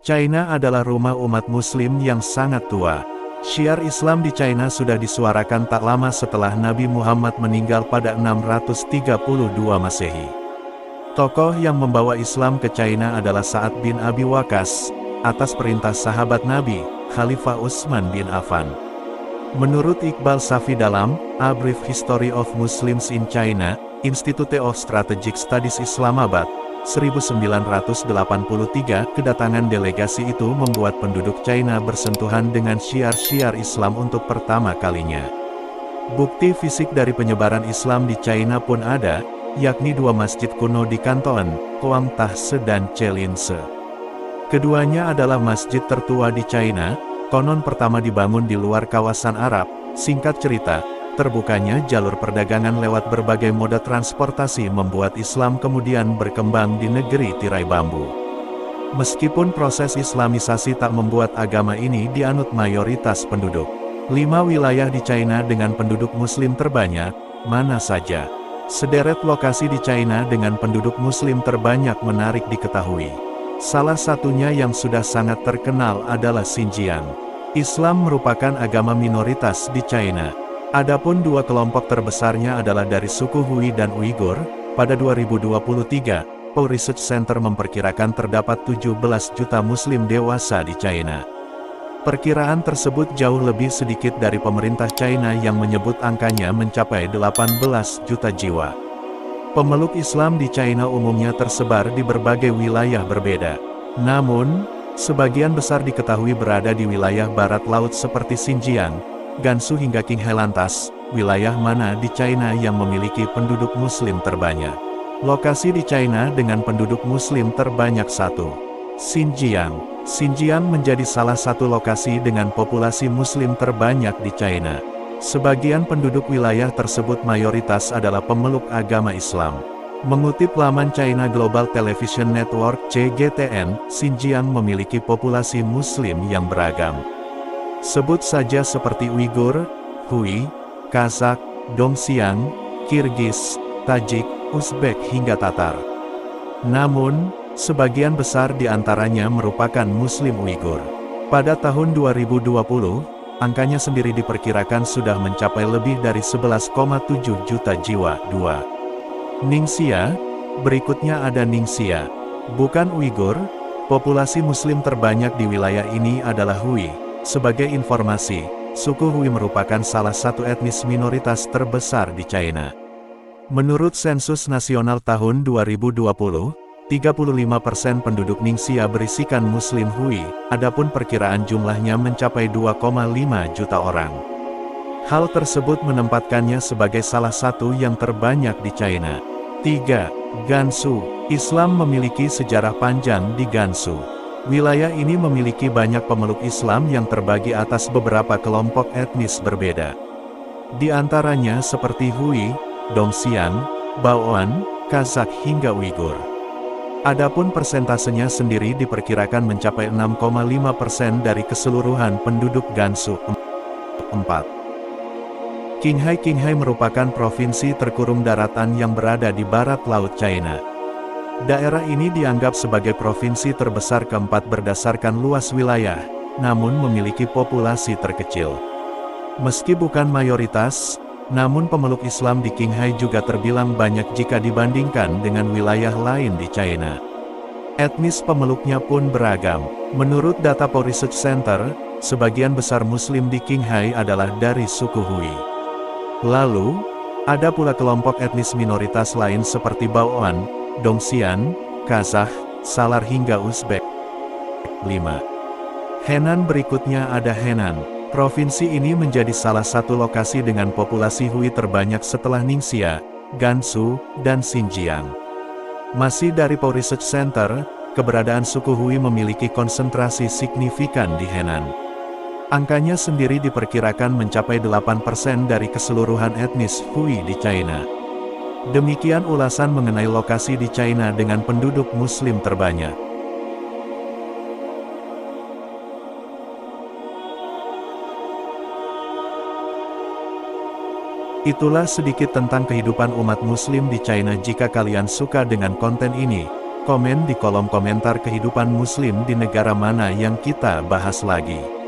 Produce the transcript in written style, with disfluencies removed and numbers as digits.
China adalah rumah umat Muslim yang sangat tua. Syiar Islam di China sudah disuarakan tak lama setelah Nabi Muhammad meninggal pada 632 Masehi. Tokoh yang membawa Islam ke China adalah Sa'ad bin Abi Waqqas, atas perintah sahabat Nabi, Khalifah Utsman bin Affan. Menurut Iqbal Safi dalam A Brief History of Muslims in China, Institute of Strategic Studies Islamabad, 1983, kedatangan delegasi itu membuat penduduk China bersentuhan dengan syiar-syiar Islam untuk pertama kalinya. Bukti fisik dari penyebaran Islam di China pun ada, yakni dua masjid kuno di Kanton, Huangtase dan Chelinse. Keduanya adalah masjid tertua di China, konon pertama dibangun di luar kawasan Arab. Singkat cerita, terbukanya jalur perdagangan lewat berbagai moda transportasi membuat Islam kemudian berkembang di negeri tirai bambu. Meskipun proses Islamisasi tak membuat agama ini dianut mayoritas penduduk. 5 wilayah di China dengan penduduk Muslim terbanyak, mana saja? Sederet lokasi di China dengan penduduk Muslim terbanyak menarik diketahui. Salah satunya yang sudah sangat terkenal adalah Xinjiang. Islam merupakan agama minoritas di China. Adapun dua kelompok terbesarnya adalah dari suku Hui dan Uighur. Pada 2023, Pew Research Center memperkirakan terdapat 17 juta Muslim dewasa di China. Perkiraan tersebut jauh lebih sedikit dari pemerintah China yang menyebut angkanya mencapai 18 juta jiwa. Pemeluk Islam di China umumnya tersebar di berbagai wilayah berbeda. Namun, sebagian besar diketahui berada di wilayah barat laut seperti Xinjiang, Gansu hingga Qinghai. Lantas, wilayah mana di China yang memiliki penduduk Muslim terbanyak? Lokasi di China dengan penduduk Muslim terbanyak 1. Xinjiang. Xinjiang menjadi salah satu lokasi dengan populasi Muslim terbanyak di China. Sebagian penduduk wilayah tersebut mayoritas adalah pemeluk agama Islam. Mengutip laman China Global Television Network (CGTN), Xinjiang memiliki populasi Muslim yang beragam. Sebut saja seperti Uighur, Hui, Kazakh, Dongxiang, Kirgiz, Tajik, Uzbek hingga Tatar. Namun, sebagian besar di antaranya merupakan Muslim Uighur. Pada tahun 2020, angkanya sendiri diperkirakan sudah mencapai lebih dari 11,7 juta jiwa. 2. Ningxia. Berikutnya ada Ningxia. Bukan Uighur, populasi Muslim terbanyak di wilayah ini adalah Hui. Sebagai informasi, suku Hui merupakan salah satu etnis minoritas terbesar di China. Menurut sensus nasional tahun 2020, 35% penduduk Ningxia berisikan Muslim Hui, adapun perkiraan jumlahnya mencapai 2,5 juta orang. Hal tersebut menempatkannya sebagai salah satu yang terbanyak di China. 3. Gansu. Islam memiliki sejarah panjang di Gansu. Wilayah ini memiliki banyak pemeluk Islam yang terbagi atas beberapa kelompok etnis berbeda. Di antaranya seperti Hui, Dongxiang, Baoan, Kazakh hingga Uighur. Adapun persentasenya sendiri diperkirakan mencapai 6,5% dari keseluruhan penduduk Gansu. 4. Qinghai. Qinghai merupakan provinsi terkurung daratan yang berada di barat laut China. Daerah ini dianggap sebagai provinsi terbesar keempat berdasarkan luas wilayah, namun memiliki populasi terkecil. Meski bukan mayoritas, namun pemeluk Islam di Qinghai juga terbilang banyak jika dibandingkan dengan wilayah lain di China. Etnis pemeluknya pun beragam. Menurut data Pew Research Center, sebagian besar Muslim di Qinghai adalah dari suku Hui. Lalu, ada pula kelompok etnis minoritas lain seperti Baoan, Dongxian, Kazakh, Salar hingga Uzbek. 5. Henan. Berikutnya ada Henan. Provinsi ini menjadi salah satu lokasi dengan populasi Hui terbanyak setelah Ningxia, Gansu, dan Xinjiang. Masih dari Pew Research Center, keberadaan suku Hui memiliki konsentrasi signifikan di Henan. Angkanya sendiri diperkirakan mencapai 8% dari keseluruhan etnis Hui di China. Demikian ulasan mengenai lokasi di China dengan penduduk Muslim terbanyak. Itulah sedikit tentang kehidupan umat Muslim di China. Jika kalian suka dengan konten ini, Komen di kolom komentar kehidupan muslim di negara mana yang kita bahas lagi.